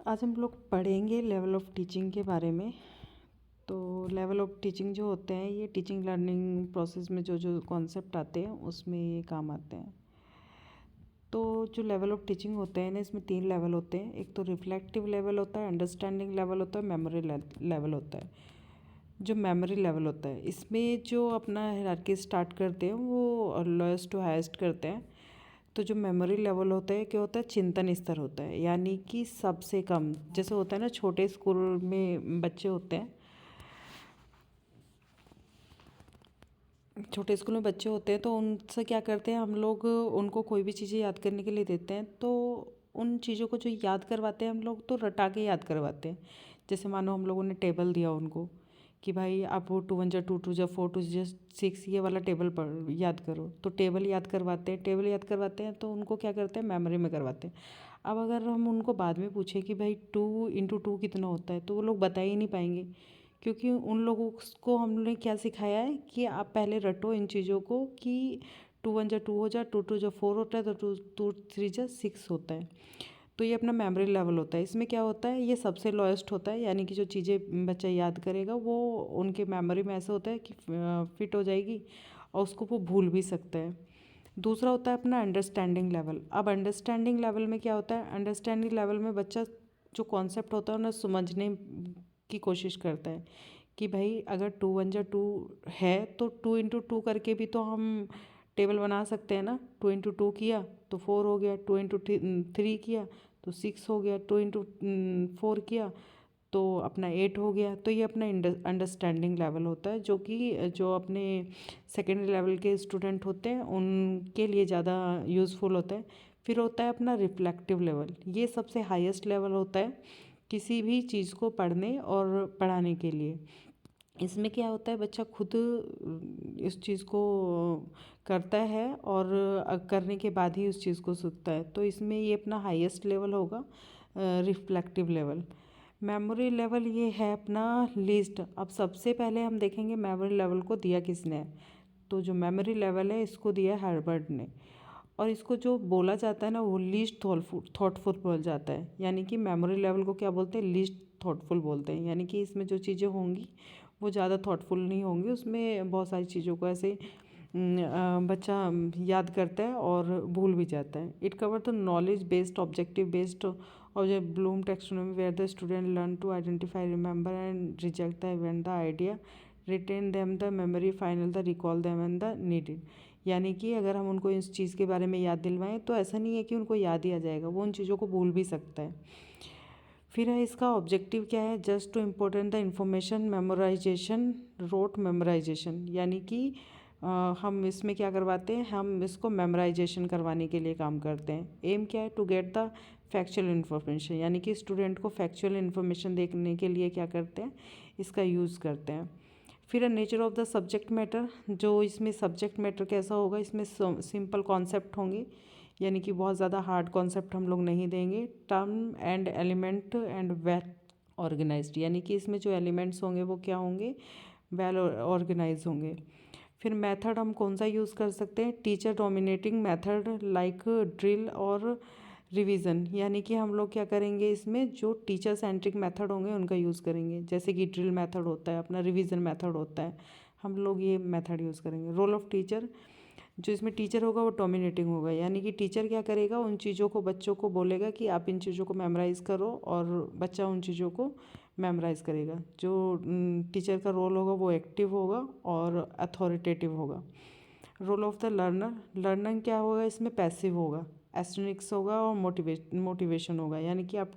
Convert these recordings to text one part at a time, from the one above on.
आज हम लोग पढ़ेंगे लेवल ऑफ टीचिंग के बारे में। तो लेवल ऑफ टीचिंग जो होते हैं ये टीचिंग लर्निंग प्रोसेस में जो जो कॉन्सेप्ट आते हैं उसमें ये काम आते हैं। तो जो लेवल ऑफ टीचिंग होते हैं ना, इसमें 3 लेवल होते हैं। एक तो रिफ्लेक्टिव लेवल होता है, अंडरस्टैंडिंग लेवल होता है, मेमोरी लेवल होता है। जो मेमोरी लेवल होता है इसमें जो अपना हायरार्की स्टार्ट करते हैं वो लोएस्ट टू हाईएस्ट करते हैं। तो जो मेमोरी लेवल होता है क्या होता है, चिंतन स्तर होता है, यानी कि सबसे कम। जैसे होता है ना, छोटे स्कूल में बच्चे होते हैं, छोटे स्कूल में बच्चे होते हैं तो उनसे क्या करते हैं हम लोग, उनको कोई भी चीज़ें याद करने के लिए देते हैं। तो उन चीज़ों को जो याद करवाते हैं हम लोग तो रटा के याद करवाते हैं। जैसे मानो हम लोगों ने टेबल दिया उनको कि भाई आप वो 2 1 जा 2 2 जा 4 2 जा 6 ये वाला टेबल पढ़ याद करो। तो टेबल याद करवाते हैं, टेबल याद करवाते हैं तो उनको क्या करते हैं, मेमोरी में करवाते हैं। अब अगर हम उनको बाद में पूछें कि भाई 2 × 2 कितना होता है, तो वो लोग बता ही नहीं पाएंगे, क्योंकि उन लोगों को हमने क्या सिखाया है कि आप पहले रटो इन चीज़ों को कि 2 1 जा 2 हो जा, 2 2 जा 4 होता है, तो 2 2 3 जा 6 होता है। तो ये अपना मेमोरी लेवल होता है। इसमें क्या होता है, ये सबसे लोएस्ट होता है, यानी कि जो चीज़ें बच्चा याद करेगा वो उनके मेमोरी में ऐसा होता है कि फिट हो जाएगी और उसको वो भूल भी सकता है। दूसरा होता है अपना अंडरस्टैंडिंग लेवल। अब अंडरस्टैंडिंग लेवल में क्या होता है, अंडरस्टैंडिंग लेवल में बच्चा जो कॉन्सेप्ट होता है उन्हें समझने की कोशिश करता है कि भाई अगर 2 1 जा 2 है तो 2 × 2 करके भी तो हम टेबल बना सकते हैं ना। 2 × 2 किया तो 4 हो गया, 2 × 3 किया तो 6 हो गया, 2 × 4 किया तो अपना 8 हो गया। तो ये अपना अंडरस्टैंडिंग लेवल होता है, जो कि जो अपने सेकेंडरी लेवल के स्टूडेंट होते हैं उनके लिए ज़्यादा यूज़फुल होता है। फिर होता है अपना रिफ्लेक्टिव लेवल। ये सबसे हाईएस्ट लेवल होता है किसी भी चीज़ को पढ़ने और पढ़ाने के लिए। इसमें क्या होता है, बच्चा खुद इस चीज़ को करता है और करने के बाद ही उस चीज़ को सीखता है। तो इसमें ये अपना हाईएस्ट लेवल होगा, रिफ्लेक्टिव लेवल। मेमोरी लेवल ये है अपना लीस्ट। अब सबसे पहले हम देखेंगे मेमोरी लेवल को दिया किसने है। तो जो मेमोरी लेवल है इसको दिया है हार्वर्ड ने, और इसको जो बोला जाता है ना वो लीस्ट थॉटफुल बोला जाता है। यानी कि मेमोरी लेवल को क्या बोलते हैं, लीस्ट थॉटफुल बोलते हैं। यानी कि इसमें जो चीज़ें होंगी वो ज़्यादा थॉटफुल नहीं होंगी, उसमें बहुत सारी चीज़ों को ऐसे बच्चा याद करता है और भूल भी जाता है। It cover the knowledge based objective based object Bloom taxonomy where the student learn to identify remember and reject the event the idea retain them the memory final the recall them and the needed. यानी कि अगर हम उनको इस चीज़ के बारे में याद दिलवाएं तो ऐसा नहीं है कि उनको याद ही आ जाएगा, वो उन चीज़ों को भूल भी सकता है। फिर है इसका ऑब्जेक्टिव क्या है, just to important the information memorisation rote memorisation. यानी कि हम इसमें क्या करवाते हैं, हम इसको मेमोराइजेशन करवाने के लिए काम करते हैं। एम क्या है, to get the factual information. यानी कि स्टूडेंट को फैक्चुअल इन्फॉर्मेशन देखने के लिए क्या करते हैं, इसका यूज़ करते हैं। फिर nature of the subject matter. जो इसमें सब्जेक्ट मैटर कैसा होगा, इसमें सिंपल कॉन्सेप्ट होंगे, यानी कि बहुत ज़्यादा हार्ड कॉन्सेप्ट हम लोग नहीं देंगे। Term and element and well organised. यानी कि इसमें जो एलिमेंट्स होंगे वो क्या होंगे, वेल ऑर्गेनाइज होंगे। फिर मेथड हम कौन सा यूज़ कर सकते हैं, teacher dominating method like drill और रिवीजन। यानी कि हम लोग क्या करेंगे, इसमें जो टीचर सेंट्रिक मेथड होंगे उनका यूज़ करेंगे। जैसे कि ड्रिल मेथड होता है, अपना रिवीजन मेथड होता है, हम लोग ये मेथड यूज़ करेंगे। रोल ऑफ टीचर, जो इसमें टीचर होगा वो डोमिनेटिंग होगा। यानी कि टीचर क्या करेगा, उन चीज़ों को बच्चों को बोलेगा कि आप इन चीज़ों को मेमोराइज़ करो, और बच्चा उन चीज़ों को मेमोराइज़ करेगा। जो टीचर का रोल होगा वो एक्टिव होगा और अथॉरिटेटिव होगा। Role of the learner, learner क्या होगा, इसमें पैसिव होगा, एस्ट्रिक्स होगा और मोटिवेशन होगा। यानी कि आप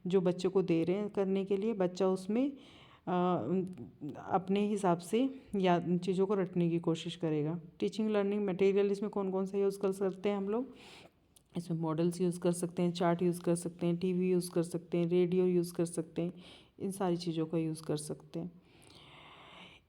जो बच्चे को दे रहे हैं करने के लिए, बच्चा उसमें अपने हिसाब से या चीज़ों को रटने की कोशिश करेगा। टीचिंग लर्निंग मटेरियल, इसमें कौन कौन सा यूज़ कर सकते हैं हम लोग, इसमें मॉडल्स यूज़ कर सकते हैं, चार्ट यूज़ कर सकते हैं, टीवी यूज़ कर सकते हैं, रेडियो यूज़ कर सकते हैं, इन सारी चीज़ों का यूज़ कर सकते हैं।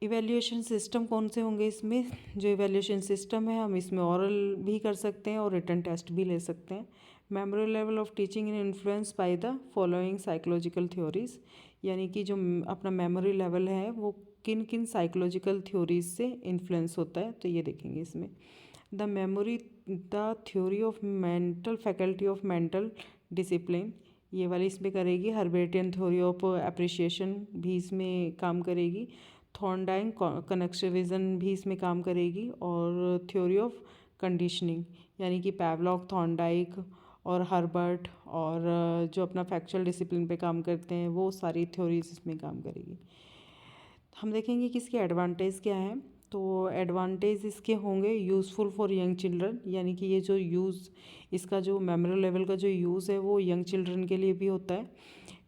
इवैल्यूएशन सिस्टम कौन से होंगे, इसमें जो इवैल्यूएशन सिस्टम है हम इसमें ओरल भी कर सकते हैं और रिटन टेस्ट भी ले सकते हैं। Memory level of teaching in influence by the following psychological theories. यानी कि जो अपना मेमोरी लेवल है वो किन किन साइकोलॉजिकल थ्योरीज से इन्फ्लुएंस होता है, तो ये देखेंगे इसमें। The memory the theory of mental faculty of mental discipline. ये वाली इसमें करेगी। हर्बेटियन थ्योरी ऑफ एप्रिसिएशन भी इसमें काम करेगी। थॉर्नडाइक कनेक्टिविज़न भी इसमें काम करेगी। और थ्योरी ऑफ कंडीशनिंग यानी कि पैवलॉक, थॉर्नडाइक और हर्बर्ट और जो अपना फैक्चुअल डिसिप्लिन पे काम करते हैं वो सारी थ्योरीज इसमें काम करेगी। हम देखेंगे कि इसके एडवांटेज क्या हैं। तो एडवांटेज इसके होंगे यूज़फुल फॉर यंग चिल्ड्रन, यानी कि ये जो यूज़ इसका जो मेमोरी लेवल का जो यूज़ है वो यंग चिल्ड्रन के लिए भी होता है।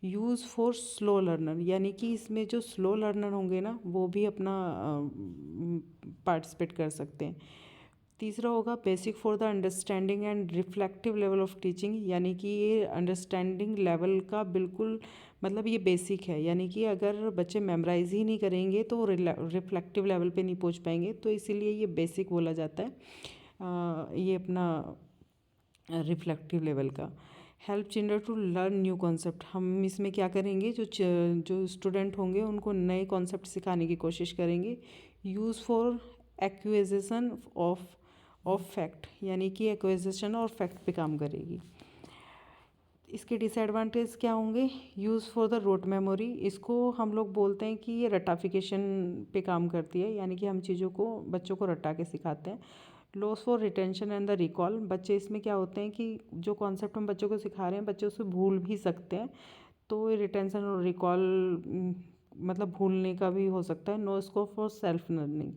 यूज़ फॉर स्लो लर्नर, यानी कि इसमें जो स्लो लर्नर होंगे ना वो भी अपना पार्टिसिपेट कर सकते हैं। तीसरा होगा basic for the understanding and reflective level of teaching, यानी कि ये अंडरस्टैंडिंग लेवल का बिल्कुल मतलब ये बेसिक है, यानी कि अगर बच्चे मेमोराइज ही नहीं करेंगे तो रिफ्लेक्टिव लेवल पे नहीं पहुंच पाएंगे, तो इसीलिए ये बेसिक बोला जाता है ये अपना रिफ्लेक्टिव लेवल का। Help children to learn new concept, हम इसमें क्या करेंगे जो स्टूडेंट होंगे उनको नए कॉन्सेप्ट सिखाने की कोशिश करेंगे। Use for acquisition of fact, यानी कि एक्विजिशन और फैक्ट पे काम करेगी। इसके डिसएडवांटेज क्या होंगे। Use for the rote memory, इसको हम लोग बोलते हैं कि ये रटाफिकेशन पे काम करती है, यानी कि हम चीज़ों को बच्चों को रटा के सिखाते हैं। Loss for retention and the recall, बच्चे इसमें क्या होते हैं कि जो कॉन्सेप्ट हम बच्चों को सिखा रहे हैं बच्चे उसे भूल भी सकते हैं, तो रिटेंशन और रिकॉल मतलब भूलने का भी हो सकता है। No scope for self learning,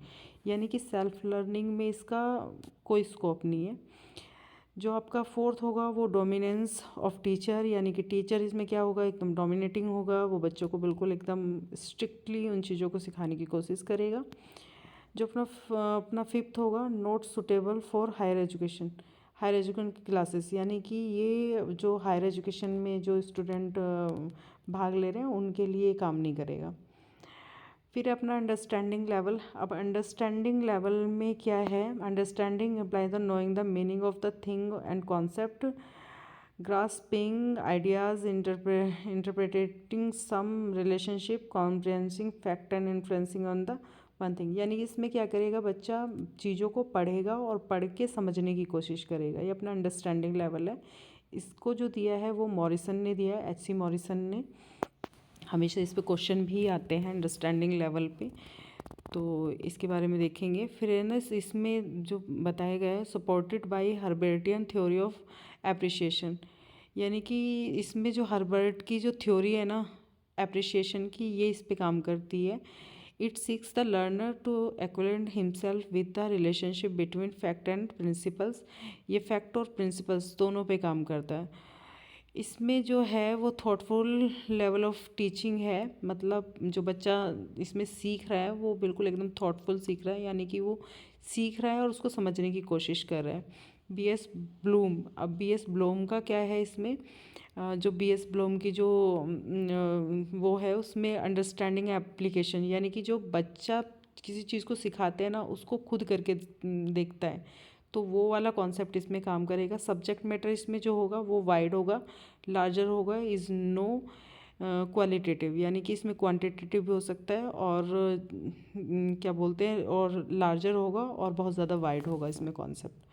यानी कि सेल्फ लर्निंग में इसका कोई स्कोप नहीं है। जो आपका फोर्थ होगा वो डोमिनेंस ऑफ टीचर, यानी कि टीचर इसमें क्या होगा एकदम डोमिनेटिंग होगा, वो बच्चों को बिल्कुल एकदम स्ट्रिक्टली उन चीज़ों को सिखाने की कोशिश करेगा। जो अपना फिफ्थ होगा not suitable for higher education, higher education की क्लासेस, यानी कि ये जो हायर एजुकेशन में जो स्टूडेंट भाग ले रहे हैं उनके लिए काम नहीं करेगा। फिर अपना अंडरस्टैंडिंग लेवल, अब अंडरस्टैंडिंग लेवल में क्या है। Understanding imply the knowing the meaning of the thing and concept, grasping ideas, interpreting some relationship, comprehending fact and influencing on the one thing, यानी कि इसमें क्या करेगा बच्चा चीज़ों को पढ़ेगा और पढ़ के समझने की कोशिश करेगा। ये अपना अंडरस्टैंडिंग लेवल है। इसको जो दिया है वो मॉरिसन ने दिया है, एच सी मॉरिसन ने। हमेशा इस पे क्वेश्चन भी आते हैं अंडरस्टैंडिंग लेवल पे, तो इसके बारे में देखेंगे। फिर है ना इसमें जो बताया गया है supported by Herbartian theory of appreciation, यानी कि इसमें जो हर्बर्ट की जो थ्योरी है ना एप्रिसिएशन की, ये इस पे काम करती है। It seeks the learner to acquaint himself with the relationship between fact and principles, ये फैक्ट और प्रिंसिपल्स दोनों पे काम करता है। इसमें जो है वो थॉटफुल लेवल ऑफ टीचिंग है, मतलब जो बच्चा इसमें सीख रहा है वो बिल्कुल एकदम थॉटफुल सीख रहा है, यानी कि वो सीख रहा है और उसको समझने की कोशिश कर रहा है। बी एस ब्लूम, अब बी एस ब्लूम का क्या है इसमें, जो बी एस ब्लूम की जो वो है उसमें अंडरस्टैंडिंग एप्लीकेशन, यानी कि जो बच्चा किसी चीज़ को सिखाते हैं ना उसको खुद करके देखता है, तो वो वाला कॉन्सेप्ट इसमें काम करेगा। सब्जेक्ट मैटर इसमें जो होगा वो वाइड होगा, लार्जर होगा, इज़ नो क्वालिटेटिव, यानी कि इसमें क्वांटिटेटिव भी हो सकता है और क्या बोलते हैं और लार्जर होगा और बहुत ज़्यादा वाइड होगा इसमें कॉन्सेप्ट।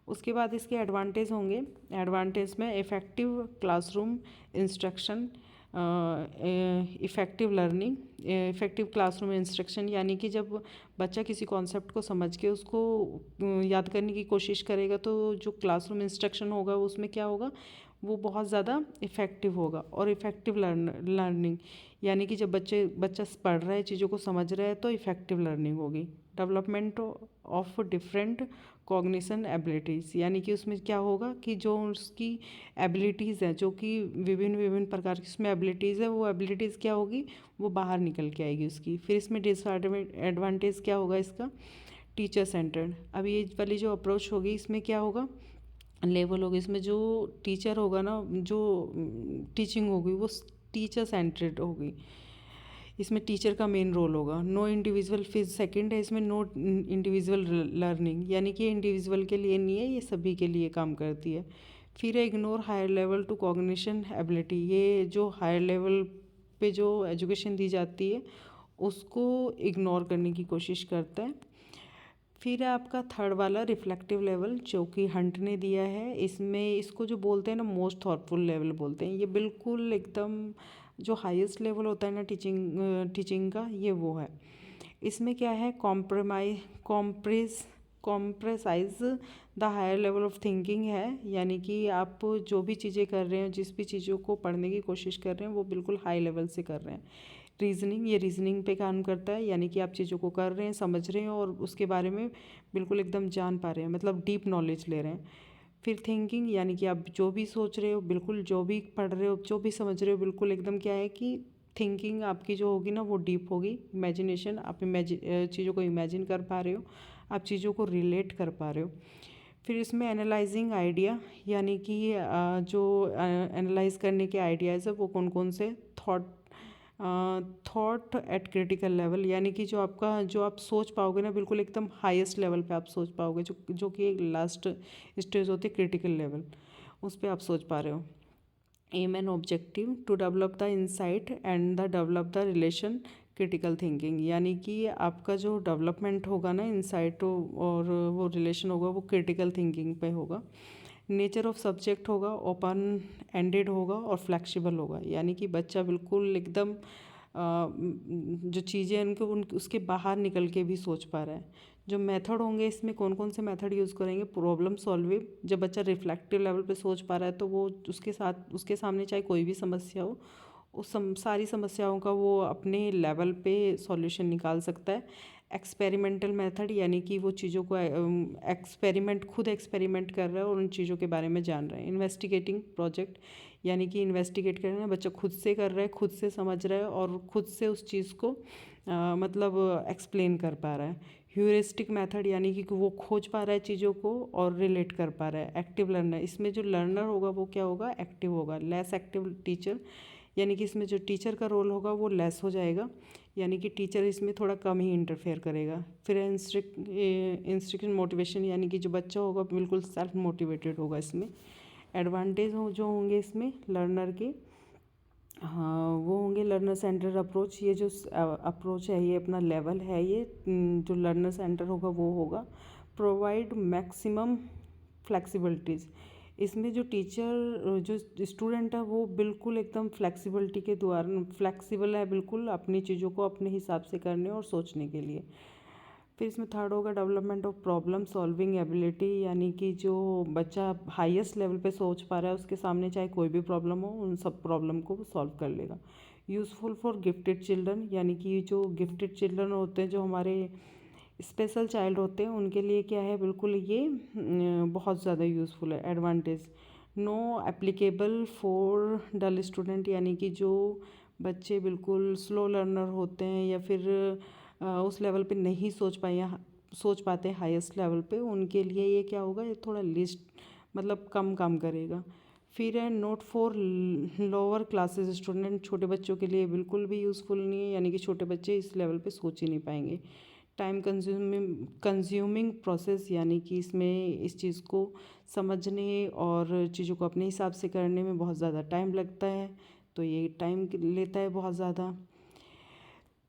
उसके बाद इसके एडवांटेज होंगे। एडवांटेज में effective classroom instruction, effective learning, effective classroom instruction, यानी कि जब बच्चा किसी कॉन्सेप्ट को समझ के उसको याद करने की कोशिश करेगा तो जो क्लासरूम इंस्ट्रक्शन होगा उसमें क्या होगा वो बहुत ज़्यादा इफ़ेक्टिव होगा। और इफ़ेक्टिव लर्निंग, यानी कि जब बच्चा पढ़ रहा है चीज़ों को समझ रहा है तो इफ़ेक्टिव लर्निंग होगी। Development of different cognition abilities, यानी कि उसमें क्या होगा कि जो उसकी एबिलिटीज़ हैं जो कि विभिन्न विभिन्न प्रकार की उसमें एबिलिटीज़ है, वो एबिलिटीज़ क्या होगी वो बाहर निकल के आएगी उसकी। फिर इसमें डिसएडवांटेज क्या होगा इसका, टीचर सेंटर्ड, अब ये वाली जो अप्रोच होगी इसमें क्या होगा लेवल होगी, इसमें जो टीचर होगा ना जो टीचिंग होगी वो टीचर सेंटर्ड होगी, इसमें टीचर का मेन रोल होगा। नो इंडिविजुअल, फिर सेकंड है इसमें नो इंडिविजुअल लर्निंग, यानी कि इंडिविजुअल के लिए नहीं है, ये सभी के लिए काम करती है। फिर है ignore higher level to cognition ability, ये जो हायर लेवल पे जो एजुकेशन दी जाती है उसको इग्नोर करने की कोशिश करता है। फिर है आपका थर्ड वाला रिफ्लेक्टिव लेवल, जो कि हंट ने दिया है। इसमें इसको जो बोलते हैं ना, मोस्ट थॉटफुल लेवल बोलते हैं। ये बिल्कुल एकदम जो हाईएस्ट लेवल होता है ना टीचिंग का, ये वो है। इसमें क्या है, comprises the higher level of thinking है। यानी कि आप जो भी चीज़ें कर रहे हैं, जिस भी चीज़ों को पढ़ने की कोशिश कर रहे हैं, वो बिल्कुल हाई लेवल से कर रहे हैं। रीजनिंग, ये रीजनिंग पे काम करता है। यानी कि आप चीज़ों को कर रहे हैं, समझ रहे हैं और उसके बारे में बिल्कुल एकदम जान पा रहे हैं, मतलब डीप नॉलेज ले रहे हैं। फिर थिंकिंग, यानी कि आप जो भी सोच रहे हो, बिल्कुल जो भी पढ़ रहे हो, जो भी समझ रहे हो, बिल्कुल एकदम क्या है कि थिंकिंग आपकी जो होगी ना, वो डीप होगी। इमेजिनेशन, आप चीज़ों को इमेजिन कर पा रहे हो, आप चीज़ों को रिलेट कर पा रहे हो। फिर इसमें एनालाइजिंग आइडिया, यानी कि जो एनालाइज करने के आइडियाज़ है, वो कौन कौन से थॉट एट क्रिटिकल लेवल, यानी कि जो आप सोच पाओगे ना, बिल्कुल एकदम हाईएस्ट लेवल पे आप सोच पाओगे, जो कि एक लास्ट स्टेज होती है क्रिटिकल लेवल, उस पर आप सोच पा रहे हो। Aim and objective to develop the insight and the develop the relation critical thinking, यानी कि आपका जो डेवलपमेंट होगा ना इंसाइट और वो रिलेशन होगा, वो क्रिटिकल थिंकिंग पे होगा। नेचर ऑफ सब्जेक्ट होगा ओपन एंडेड होगा और फ्लेक्सिबल होगा, यानी कि बच्चा बिल्कुल एकदम जो चीज़ें उन उसके बाहर निकल के भी सोच पा रहा है। जो मेथड होंगे, इसमें कौन कौन से मेथड यूज़ करेंगे, प्रॉब्लम सॉल्विंग। जब बच्चा रिफ्लेक्टिव लेवल पे सोच पा रहा है, तो वो उसके सामने चाहे कोई भी समस्या हो, सारी समस्याओं का वो अपने लेवल पे सॉल्यूशन निकाल सकता है। एक्सपेरिमेंटल मेथड, यानी कि वो चीज़ों को खुद एक्सपेरिमेंट कर रहा है और उन चीज़ों के बारे में जान रहा है। इन्वेस्टिगेटिंग प्रोजेक्ट, यानी कि इन्वेस्टिगेट कर रहे हैं, बच्चा खुद से कर रहा है, खुद से समझ रहा है और खुद से उस चीज़ को मतलब एक्सप्लेन कर पा रहा है। ह्यूरिस्टिक मेथड, यानी कि वो खोज पा रहा है चीज़ों को और रिलेट कर पा रहा है। एक्टिव लर्नर, इसमें जो लर्नर होगा वो क्या होगा, एक्टिव होगा। लेस एक्टिव टीचर, यानी कि इसमें जो टीचर का रोल होगा वो लेस हो जाएगा, यानी कि टीचर इसमें थोड़ा कम ही इंटरफेयर करेगा। फिर इंस्ट्रक्शन मोटिवेशन, यानी कि जो बच्चा होगा बिल्कुल सेल्फ मोटिवेटेड होगा। इसमें एडवांटेज जो होंगे इसमें लर्नर के, हाँ, वो होंगे लर्नर सेंटर अप्रोच। ये जो अप्रोच है, ये अपना लेवल है, ये जो लर्नर सेंटर होगा वो होगा। प्रोवाइड मैक्सिमम फ्लेक्सिबिलिटीज़, इसमें जो टीचर जो स्टूडेंट है वो बिल्कुल एकदम फ्लेक्सिबिलिटी के द्वारा फ्लेक्सिबल है, बिल्कुल अपनी चीज़ों को अपने हिसाब से करने और सोचने के लिए। फिर इसमें थर्ड होगा development of problem solving ability, यानी कि जो बच्चा हाईएस्ट लेवल पे सोच पा रहा है, उसके सामने चाहे कोई भी प्रॉब्लम हो, उन सब प्रॉब्लम को वो सॉल्व कर लेगा। यूज़फुल फॉर गिफ्टेड चिल्ड्रन, यानी कि जो गिफ्टेड चिल्ड्रन होते हैं, जो हमारे स्पेशल चाइल्ड होते हैं, उनके लिए क्या है, बिल्कुल ये बहुत ज़्यादा यूज़फुल है। Advantage, no applicable for dull student, यानी कि जो बच्चे बिल्कुल स्लो लर्नर होते हैं या फिर उस लेवल पे नहीं सोच पाते हाईएस्ट लेवल पे, उनके लिए ये क्या होगा, ये थोड़ा लिस्ट मतलब कम काम करेगा। फिर है note for lower classes student, छोटे बच्चों के लिए बिल्कुल भी यूज़फुल नहीं है, यानी कि छोटे बच्चे इस लेवल पे सोच ही नहीं पाएंगे। टाइम कंज्यूमिंग प्रोसेस, यानी कि इसमें इस चीज़ को समझने और चीज़ों को अपने हिसाब से करने में बहुत ज़्यादा टाइम लगता है, तो ये टाइम लेता है बहुत ज़्यादा।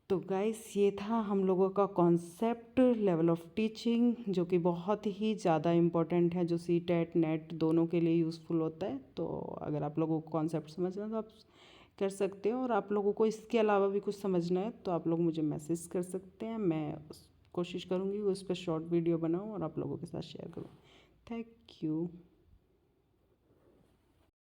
तो गाइस, ये था हम लोगों का कॉन्सेप्ट लेवल ऑफ टीचिंग, जो कि बहुत ही ज़्यादा इम्पोर्टेंट है, जो सीटेट नेट दोनों के लिए यूज़फुल होता है। तो अगर आप लोगों को कॉन्सेप्ट समझना है तो आप कर सकते हो, और आप लोगों को इसके अलावा भी कुछ समझना है तो आप लोग मुझे मैसेज कर सकते हैं। मैं कोशिश करूँगी उस पर शॉर्ट वीडियो बनाऊँ और आप लोगों के साथ शेयर करूँ। Thank you.